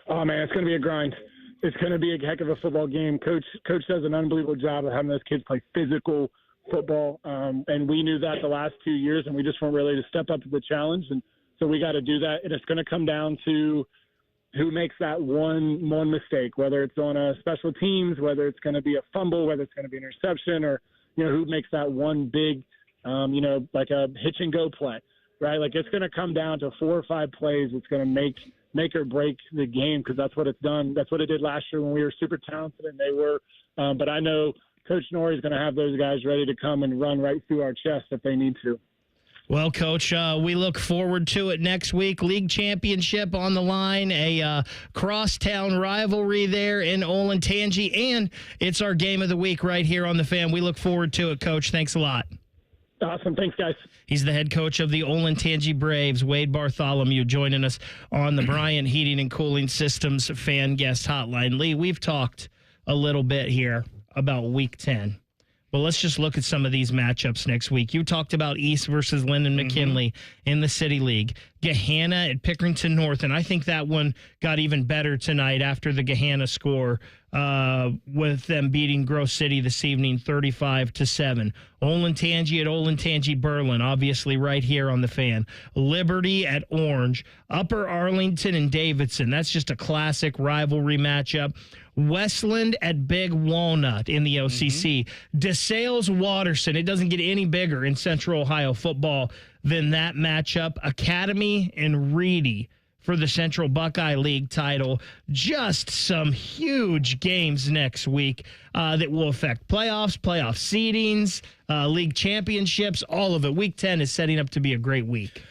Oh, man, it's going to be a grind. It's going to be a heck of a football game. Coach does an unbelievable job of having those kids play physical football, and we knew that the last 2 years, and we just weren't ready to step up to the challenge, and so we got to do that. And it's going to come down to who makes that one mistake, whether it's on a special teams, whether it's going to be a fumble, whether it's going to be an interception, or who makes that one big, like a hitch and go play, right? Like it's going to come down to 4 or 5 plays. It's going to make or break the game because that's what it's done. That's what it did last year when we were super talented and they were. But I know Coach Norrie is going to have those guys ready to come and run right through our chest if they need to. Well, Coach, we look forward to it next week. League championship on the line, a crosstown rivalry there in Olentangy, and it's our game of the week right here on The Fan. We look forward to it, Coach. Thanks a lot. Awesome. Thanks, guys. He's the head coach of the Olentangy Braves, Wade Bartholomew, joining us on the Bryant Heating and Cooling Systems Fan Guest Hotline. Lee, we've talked a little bit here about Week 10. Well, let's just look at some of these matchups next week. You talked about East versus Lyndon McKinley in the City League. Gahanna at Pickerington North, and I think that one got even better tonight after the Gahanna score with them beating Grove City this evening 35-7. Olentangy at Olentangy Berlin, obviously right here on The Fan. Liberty at Orange. Upper Arlington and Davidson. That's just a classic rivalry matchup. Westland at Big Walnut in the OCC. DeSales Watterson. It doesn't get any bigger in Central Ohio football than that matchup. Academy and Reedy for the Central Buckeye League title. Just some huge games next week that will affect playoffs, playoff seedings, league championships, all of it. Week 10 is setting up to be a great week.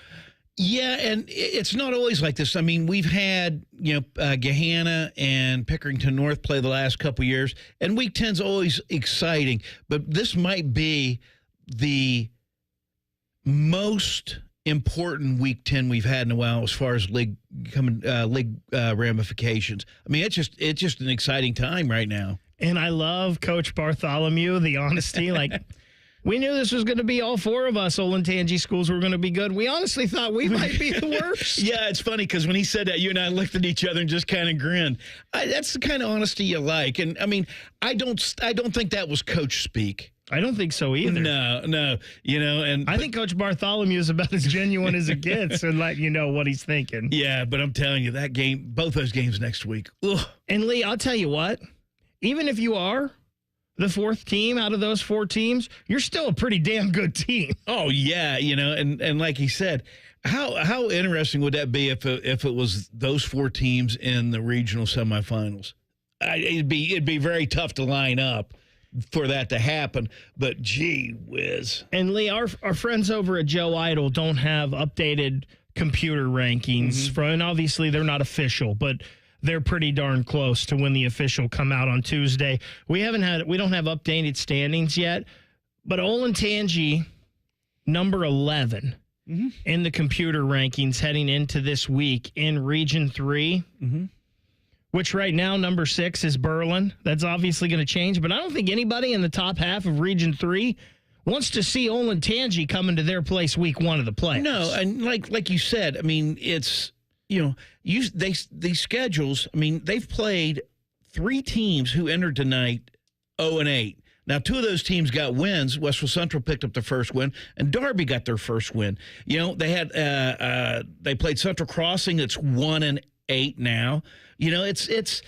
Yeah, and it's not always like this. I mean, we've had, Gahanna and Pickerington North play the last couple years, and Week 10's always exciting. But this might be the most important Week 10 we've had in a while as far as league ramifications. I mean, it's just an exciting time right now. And I love Coach Bartholomew, the honesty. We knew this was going to be all four of us Olentangy schools were going to be good. We honestly thought we might be the worst. Yeah, it's funny because when he said that, you and I looked at each other and just kind of grinned. That's the kind of honesty you like. And I mean, I don't think that was coach speak. I don't think so either. No. And I think Coach Bartholomew is about as genuine as it gets and letting you know what he's thinking. Yeah, but I'm telling you, that game, both those games next week. Ugh. And Lee, I'll tell you what, even if you are the fourth team out of those four teams, you're still a pretty damn good team. Oh, yeah, and like he said, how interesting would that be if it was those four teams in the regional semifinals? It'd be very tough to line up for that to happen, but gee whiz. And Lee, our friends over at Joe Idol don't have updated computer rankings, and obviously they're not official, but they're pretty darn close to when the official come out on Tuesday. We don't have updated standings yet, but Olentangy, number 11 in the computer rankings heading into this week in Region 3, which right now, number 6 is Berlin. That's obviously going to change, but I don't think anybody in the top half of Region 3 wants to see Olentangy come into their place week 1 of the playoffs. No, and like you said, I mean, it's these schedules, I mean, they've played 3 teams who entered tonight 0-8. Now, 2 of those teams got wins. Westville Central picked up their first win, and Darby got their first win. They had they played Central Crossing. It's 1-8 now. It's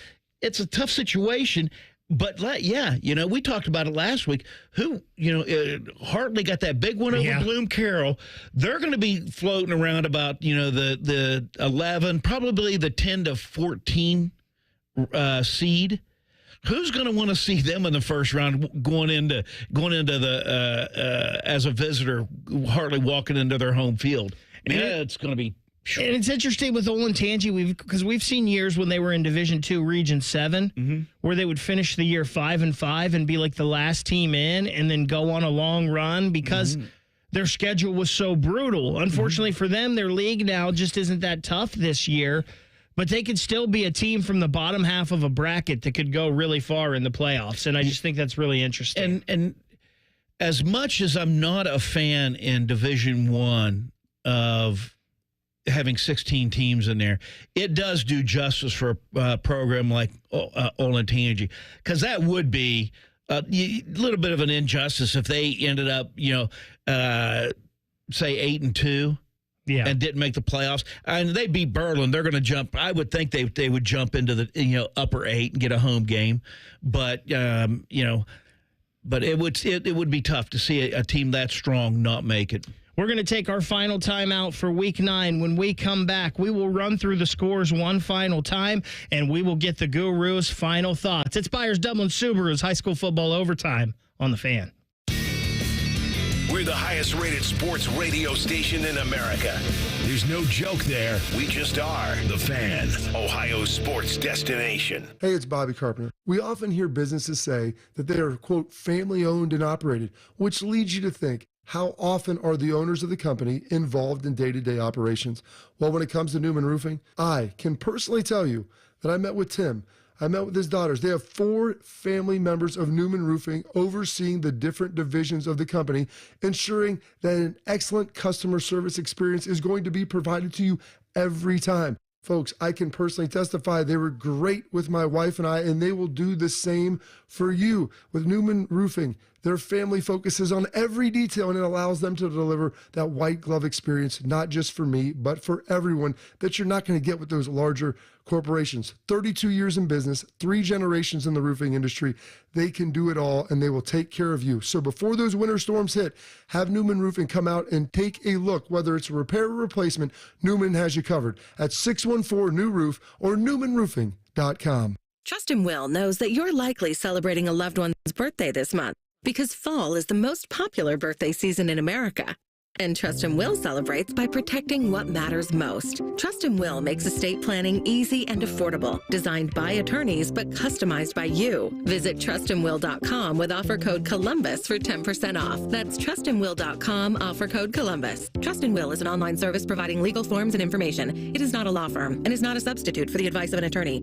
a tough situation. But we talked about it last week. Hartley got that big one over Bloom Carroll. They're going to be floating around about the 11, probably the 10 to 14 seed. Who's going to want to see them in the first round going into the as a visitor? Hartley walking into their home field. It's going to be. And it's interesting with Olentangy because we've seen years when they were in Division II, Region 7, where they would finish the year 5-5 and be like the last team in, and then go on a long run because their schedule was so brutal. Unfortunately for them, their league now just isn't that tough this year, but they could still be a team from the bottom half of a bracket that could go really far in the playoffs, and I just think that's really interesting. And as much as I'm not a fan in Division I of having 16 teams in there, it does do justice for a program like Olentangy, because that would be a little bit of an injustice if they ended up, say 8-2, and didn't make the playoffs. And they beat Berlin, they're going to jump. I would think they would jump into the upper 8 and get a home game, but but it would be tough to see a team that strong not make it. We're going to take our final timeout for Week 9. When we come back, we will run through the scores one final time, and we will get the Guru's final thoughts. It's Byers Dublin Subaru's High School Football Overtime on The Fan. We're the highest-rated sports radio station in America. There's no joke there. We just are. The Fan, Ohio's sports destination. Hey, it's Bobby Carpenter. We often hear businesses say that they are, quote, family-owned and operated, which leads you to think, how often are the owners of the company involved in day-to-day operations? Well, when it comes to Newman Roofing, I can personally tell you that I met with Tim. I met with his daughters. They have 4 family members of Newman Roofing overseeing the different divisions of the company, ensuring that an excellent customer service experience is going to be provided to you every time. Folks, I can personally testify they were great with my wife and I, and they will do the same for you. With Newman Roofing, Their family focuses on every detail, and it allows them to deliver that white glove experience, not just for me, but for everyone, that you're not going to get with those larger corporations. 32 years in business, 3 generations in the roofing industry. They can do it all, and they will take care of you. So before those winter storms hit, have Newman Roofing come out and take a look. Whether it's a repair or replacement, Newman has you covered at 614-NEW-ROOF or newmanroofing.com. Trust and Will knows that you're likely celebrating a loved one's birthday this month because fall is the most popular birthday season in America. And Trust and Will celebrates by protecting what matters most. Trust and Will makes estate planning easy and affordable, designed by attorneys but customized by you. Visit trustandwill.com with offer code Columbus for 10% off. That's trustandwill.com, offer code Columbus. Trust and Will is an online service providing legal forms and information. It is not a law firm and is not a substitute for the advice of an attorney.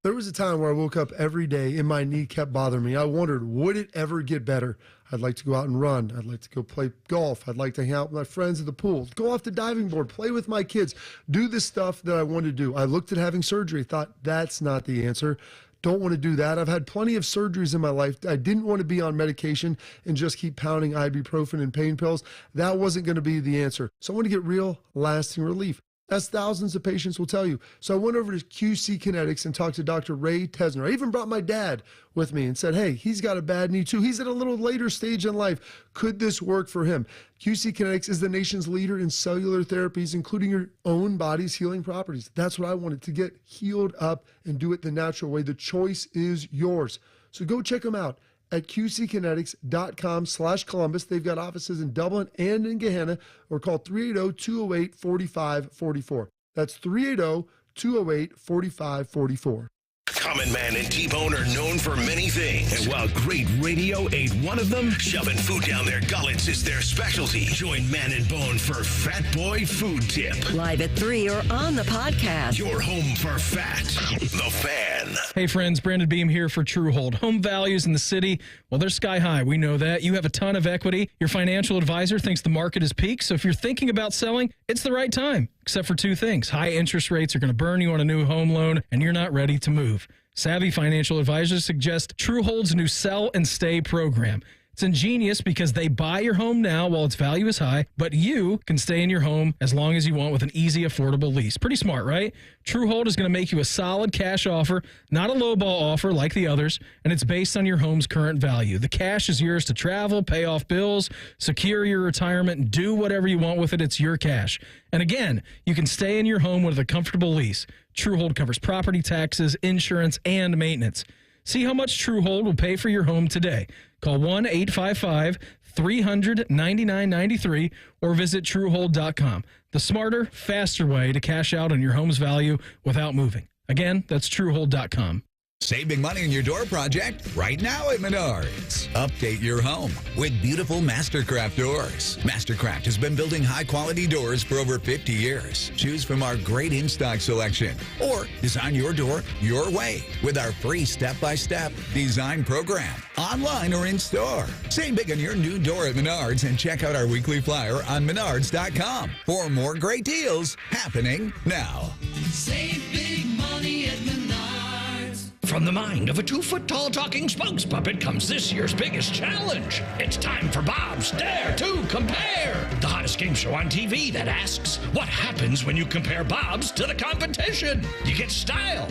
There was a time where I woke up every day and my knee kept bothering me. I wondered, would it ever get better? I'd like to go out and run. I'd like to go play golf. I'd like to hang out with my friends at the pool, go off the diving board, play with my kids, do the stuff that I wanted to do. I looked at having surgery, thought that's not the answer. Don't want to do that. I've had plenty of surgeries in my life. I didn't want to be on medication and just keep pounding ibuprofen and pain pills. That wasn't going to be the answer. So I want to get real, lasting relief, as thousands of patients will tell you. So I went over to QC Kinetics and talked to Dr. Ray Tesner. I even brought my dad with me and said, hey, he's got a bad knee too. He's at a little later stage in life. Could this work for him? QC Kinetics is the nation's leader in cellular therapies, including your own body's healing properties. That's what I wanted, to get healed up and do it the natural way. The choice is yours. So go check them out at qckinetics.com/Columbus. They've got offices in Dublin and in Gehenna, or call 380-208-4544. That's 380-208-4544. Common Man and T-Bone are known for many things. And while great radio ain't one of them, shoving food down their gullets is their specialty. Join Man and Bone for Fat Boy Food Tip. Live at 3 or on the podcast. Your home for fat. The Fan. Hey friends, Brandon Beam here for Truehold. Home values in the city, well, they're sky high. We know that. You have a ton of equity. Your financial advisor thinks the market is peaked. So if you're thinking about selling, it's the right time. Except for 2 things. High interest rates are going to burn you on a new home loan, and you're not ready to move. Savvy financial advisors suggest Truehold's new Sell and Stay program. It's ingenious because they buy your home now while its value is high, but you can stay in your home as long as you want with an easy, affordable lease. Pretty smart, right? Truehold is going to make you a solid cash offer, not a lowball offer like the others, and it's based on your home's current value. The cash is yours to travel, pay off bills, secure your retirement, and do whatever you want with it. It's your cash. And again, you can stay in your home with a comfortable lease. Truehold covers property taxes, insurance, and maintenance. See how much Truehold will pay for your home today. Call 1-855-300-9993 or visit Truehold.com. The smarter, faster way to cash out on your home's value without moving. Again, that's Truehold.com. Save big money on your door project right now at Menards. Update your home with beautiful Mastercraft doors. Mastercraft has been building high-quality doors for over 50 years. Choose from our great in-stock selection or design your door your way with our free step-by-step design program, online or in-store. Save big on your new door at Menards and check out our weekly flyer on Menards.com for more great deals happening now. Save big money at Menards. From the mind of a 2-foot-tall talking spokes puppet comes this year's biggest challenge. It's time for Bob's Dare to Compare, the hottest game show on TV that asks, what happens when you compare Bob's to the competition? You get style.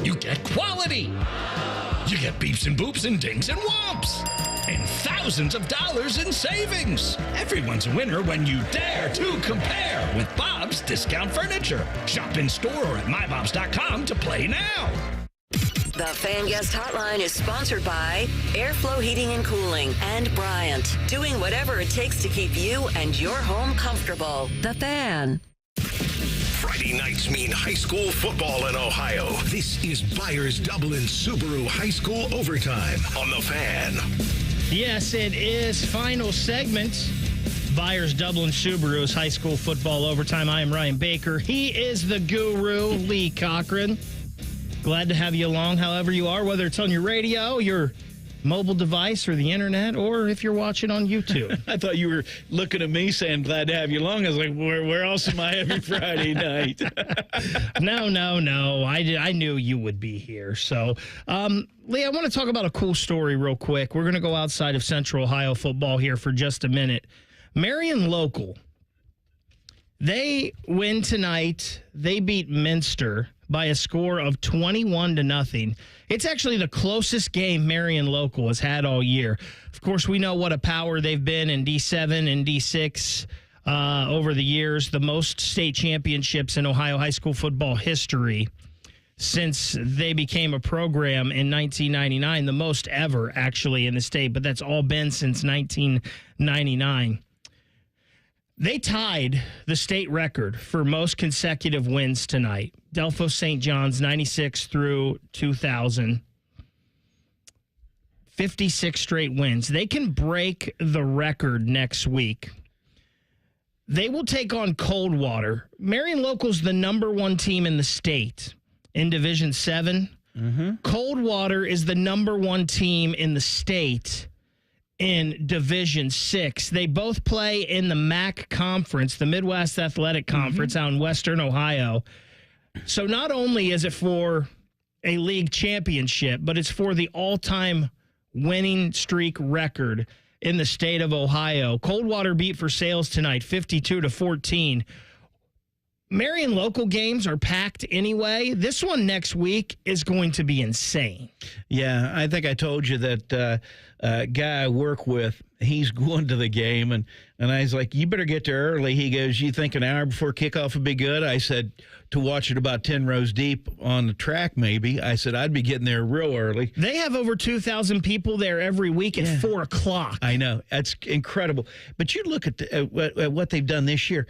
You get quality. You get beeps and boops and dings and whomps. And thousands of dollars in savings. Everyone's a winner when you dare to compare with Bob's Discount Furniture. Shop in store or at mybobs.com to play now. The Fan Guest Hotline is sponsored by Airflow Heating and Cooling and Bryant, doing whatever it takes to keep you and your home comfortable. The Fan. Friday nights mean high school football in Ohio. This is Byers Dublin Subaru High School Overtime on The Fan. Yes, it is. Final segment. Byers Dublin Subaru's high school football overtime. I am Ryan Baker. He is the guru, Lee Cochran. Glad to have you along, however you are, whether it's on your radio, your mobile device or the internet, or if you're watching on YouTube. I thought you were looking at me saying, glad to have you along. I was like, where else am I every Friday night? No. I knew you would be here. So, Lee, I want to talk about a cool story real quick. We're going to go outside of Central Ohio football here for just a minute. Marion Local, they win tonight. They beat Minster by a score of 21-0. It's actually the closest game Marion Local has had all year. Of course, we know what a power they've been in D7 and D6 over the years. The most state championships in Ohio high school football history since they became a program in 1999. The most ever, actually, in the state, but that's all been since 1999. They tied the state record for most consecutive wins tonight. Delphos St. John's, 96 through 2000. 56 straight wins. They can break the record next week. They will take on Coldwater. Marion Local's the number 1 team in the state in Division 7. Mm-hmm. Coldwater is the number 1 team in the state in Division 6. They both play in the MAC Conference, the Midwest Athletic Conference, out in Western Ohio. So not only is it for a league championship, but it's for the all-time winning streak record in the state of Ohio. Coldwater beat Versailles tonight, 52-14. Marion Local games are packed anyway. This one next week is going to be insane. Yeah, I think I told you that guy I work with, he's going to the game, and I was like, you better get there early. He goes, you think an hour before kickoff would be good? I said, to watch it about 10 rows deep on the track maybe. I said, I'd be getting there real early. They have over 2,000 people there every week at 4 o'clock. I know. That's incredible. But you look at what they've done this year.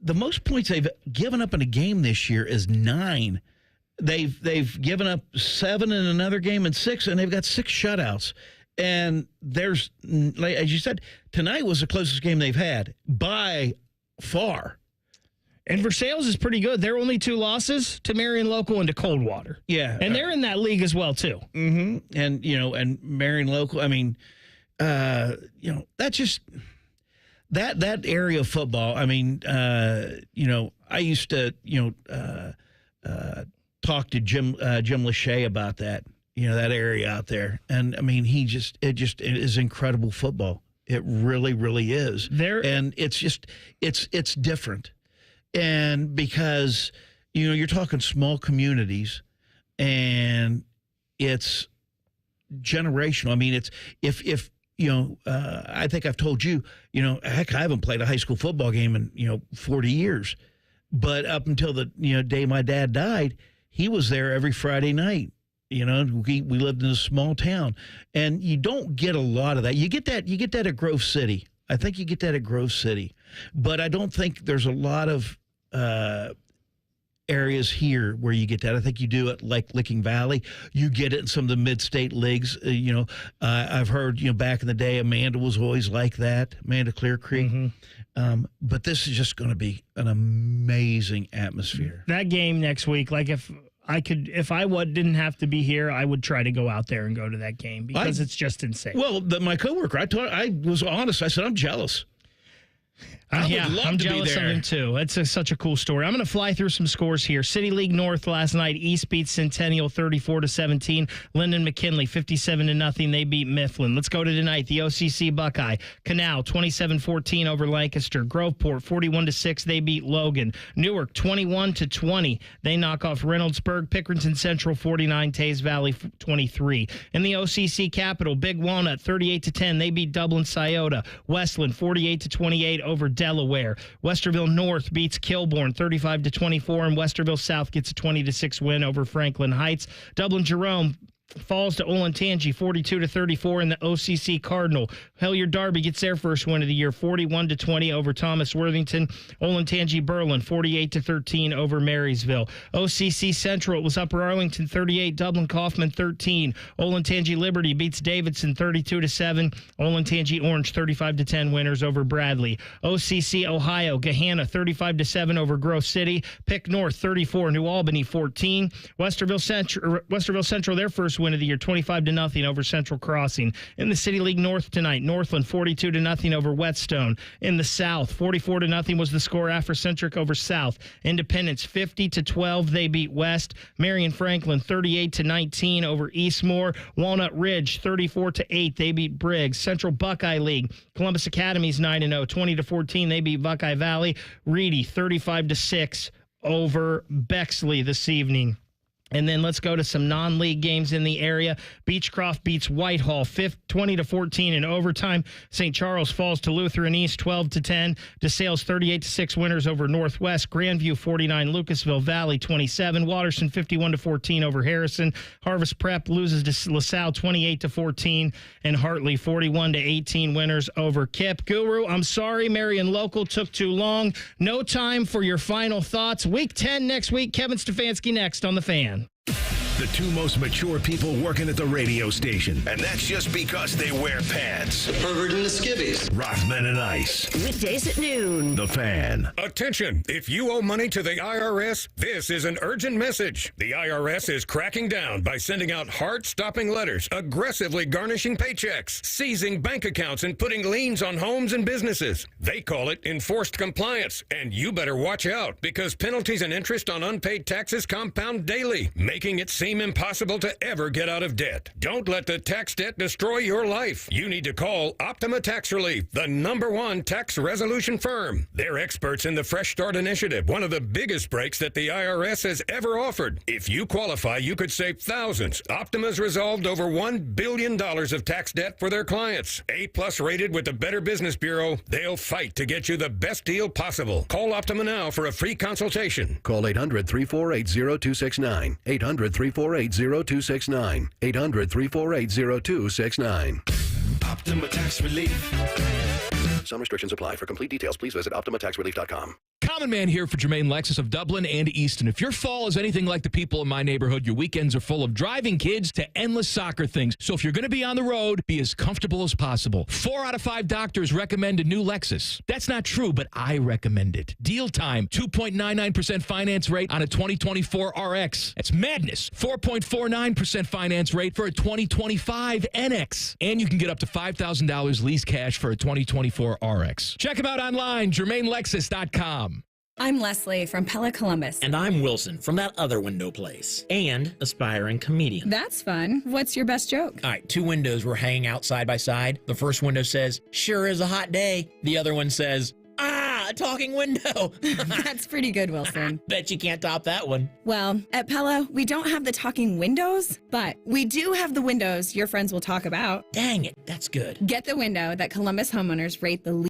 The most points they've given up in a game this year is 9. They've given up 7 in another game and 6, and they've got 6 shutouts. And there's, like, as you said, tonight was the closest game they've had by far. And Versailles is pretty good. They're only 2 losses to Marion Local and to Coldwater. Yeah. And they're in that league as well, too. Mm-hmm. And, and Marion Local, I mean, that's just... That area of football, I mean, I used to, talk to Jim Lachey about that, that area out there. And, I mean, it is incredible football. It really, really is. And it's just, it's different. And because, you're talking small communities and it's generational. I mean, it's, if I think I've told you, heck, I haven't played a high school football game in, 40 years. But up until the, day my dad died, he was there every Friday night. We lived in a small town. And you don't get a lot of that. You get that at Grove City. I think you get that at Grove City. But I don't think there's a lot of areas here where you get that. I think you do it like Licking Valley. You get it in some of the mid-state leagues. I've heard, back in the day, Amanda was always like that, Amanda Clear Creek. Mm-hmm. But this is just going to be an amazing atmosphere. That game next week, like if I didn't have to be here, I would try to go out there and go to that game because it's just insane. Well, my coworker, I was honest. I said, I'm jealous. I'm jealous of him too. It's such a cool story. I'm going to fly through some scores here. City League North last night, East beats Centennial 34-17. Linden McKinley 57-0. They beat Mifflin. Let's go to tonight. The OCC Buckeye Canal 27-14 over Lancaster. Groveport 41-6. They beat Logan. Newark 21-20. They knock off Reynoldsburg. Pickerington Central 49. Tays Valley 23. In the OCC Capital, Big Walnut 38-10. They beat Dublin Scioto. Westland 48-28 over Delaware. Westerville North beats Kilbourne 35-24, and Westerville South gets a 20-6 win over Franklin Heights. Dublin Jerome falls to Olentangy 42-34 in the OCC Cardinal. Hilliard Darby gets their first win of the year 41-20 over Thomas Worthington. Olentangy Berlin 48-13 over Marysville. OCC Central, it was Upper Arlington 38, Dublin Kaufman 13. Olentangy Liberty beats Davidson 32-7. Olentangy Orange 35-10 winners over Bradley. OCC Ohio, Gahanna 35-7 over Grove City. Pick North 34, New Albany 14. Westerville Central, their first win win of the year, 25-0 over Central Crossing. In the City League North tonight, Northland 42-0 over Whetstone. In the South, 44-0 was the score after Centric over South. Independence 50-12, they beat West. Marion Franklin 38-19 over Eastmore. Walnut Ridge 34-8, they beat Briggs. Central Buckeye League, Columbus Academy's 9-0, 20-14, they beat Buckeye Valley. Reedy 35-6 over Bexley this evening. And then let's go to some non-league games in the area. Beechcroft beats Whitehall 20-14 in overtime. St. Charles falls to Lutheran East 12-10. DeSales 38-6 winners over Northwest. Grandview 49, Lucasville Valley 27. Watterson 51-14 over Harrison. Harvest Prep loses to LaSalle 28-14, and Hartley 41-18 winners over Kip. Guru, I'm sorry, Marion Local took too long. No time for your final thoughts. Week 10 next week. Kevin Stefanski next on The Fan. The two most mature people working at the radio station. And that's just because they wear pants. The pervert and the skivvies. Rothman and Ice. Weekdays at noon. The Fan. Attention! If you owe money to the IRS, this is an urgent message. The IRS is cracking down by sending out heart-stopping letters, aggressively garnishing paychecks, seizing bank accounts, and putting liens on homes and businesses. They call it enforced compliance, and you better watch out because penalties and interest on unpaid taxes compound daily, making it seem impossible to ever get out of debt. Don't let the tax debt destroy your life. You need to call Optima Tax Relief, the #1 tax resolution firm. They're experts in the Fresh Start Initiative, one of the biggest breaks that the IRS has ever offered. If you qualify, you could save thousands. Optima's resolved over $1 billion of tax debt for their clients. A+ rated with the Better Business Bureau, they'll fight to get you the best deal possible. Call Optima now for a free consultation. Call 800-348-0269. 800-348-0269. 800-348-0269. Optima Tax Relief. Some restrictions apply. For complete details, please visit OptimaTaxRelief.com. Common Man here for Jermaine Lexus of Dublin and Easton. If your fall is anything like the people in my neighborhood, your weekends are full of driving kids to endless soccer things. So if you're going to be on the road, be as comfortable as possible. 4 out of 5 doctors recommend a new Lexus. That's not true, but I recommend it. Deal time, 2.99% finance rate on a 2024 RX. That's madness. 4.49% finance rate for a 2025 NX. And you can get up to $5,000 lease cash for a 2024 RX. Check them out online, JermaineLexus.com. I'm Leslie from Pella Columbus. And I'm Wilson from that other window place. And aspiring comedian. That's fun. What's your best joke? All right, 2 windows were hanging out side by side. The first window says, "Sure is a hot day." The other one says, "Ah, a talking window." That's pretty good, Wilson. Bet you can't top that one. Well, at Pella, we don't have the talking windows, but we do have the windows your friends will talk about. Dang it, that's good. Get the window that Columbus homeowners rate the least